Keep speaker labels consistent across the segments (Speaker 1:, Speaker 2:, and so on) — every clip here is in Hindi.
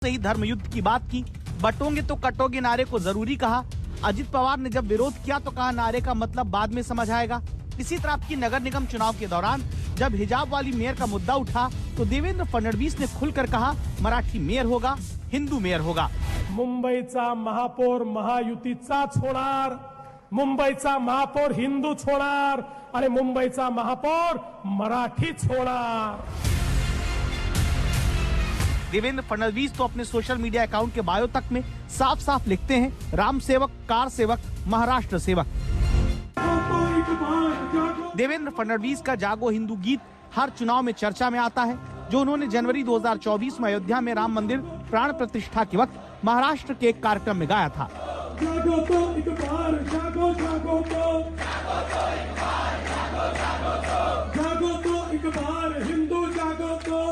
Speaker 1: से ही धर्म युद्ध की बात की। बटोगे तो कटोगे नारे को जरूरी कहा। अजित पवार ने जब विरोध किया तो कहा नारे का मतलब बाद में समझ आएगा। इसी तरह की नगर निगम चुनाव के दौरान जब हिजाब वाली मेयर का मुद्दा उठा तो देवेंद्र फडणवीस ने खुलकर कहा मराठी मेयर होगा, हिंदू मेयर होगा।
Speaker 2: मुंबईचा महापौर महायुतीचाच होणार, मुंबईचा महापौर हिंदूच होणार आणि मुंबईचा महापौर मराठीच होणार।
Speaker 1: देवेंद्र फडणवीस तो अपने सोशल मीडिया अकाउंट के बायो तक में साफ साफ लिखते हैं, राम सेवक, कार सेवक, महाराष्ट्र सेवक। देवेंद्र फडणवीस का जागो हिंदू गीत हर चुनाव में चर्चा में आता है, जो उन्होंने जनवरी 2024 में अयोध्या में राम मंदिर प्राण प्रतिष्ठा के वक्त महाराष्ट्र के एक कार्यक्रम में गाया था।
Speaker 2: जागो तो एक बार, जागो जागो तो, जागो तो एक बार हिंदू जागो तो।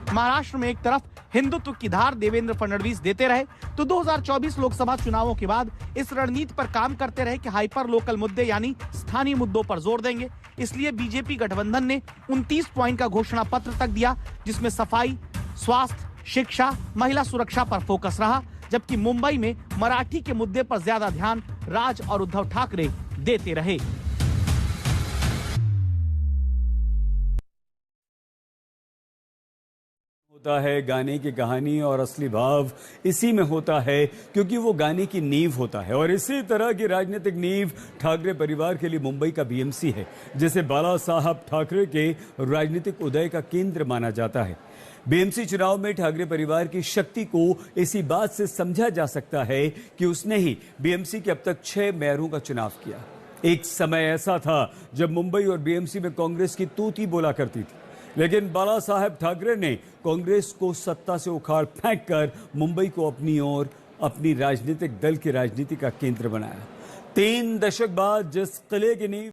Speaker 1: महाराष्ट्र में एक तरफ हिंदुत्व की धार देवेंद्र फडणवीस देते रहे तो 2024 लोकसभा चुनावों के बाद इस रणनीति पर काम करते रहे कि हाइपर लोकल मुद्दे यानी स्थानीय मुद्दों पर जोर देंगे। इसलिए बीजेपी गठबंधन ने 29 पॉइंट का घोषणा पत्र तक दिया, जिसमें सफाई, स्वास्थ्य, शिक्षा, महिला सुरक्षा पर फोकस रहा, जबकि मुंबई में मराठी के मुद्दे पर ज्यादा ध्यान राज और उद्धव ठाकरे देते रहे।
Speaker 3: होता है गाने की कहानी और असली भाव इसी में होता है, क्योंकि वो गाने की नींव होता है। और इसी तरह की राजनीतिक नींव ठाकरे परिवार के लिए मुंबई का बीएमसी है, जिसे बाला साहब ठाकरे के राजनीतिक उदय का केंद्र माना जाता है। बीएमसी चुनाव में ठाकरे परिवार की शक्ति को इसी बात से समझा जा सकता है कि उसने ही बीएमसी के अब तक 6 मेयरों का चुनाव किया। एक समय ऐसा था जब मुंबई और बीएमसी में कांग्रेस की तूती बोला करती थी, लेकिन बाला साहब ठाकरे ने कांग्रेस को सत्ता से उखाड़ फेंककर मुंबई को अपनी ओर अपनी राजनीतिक दल की राजनीति का केंद्र बनाया। 3 दशक बाद जिस किले की नींव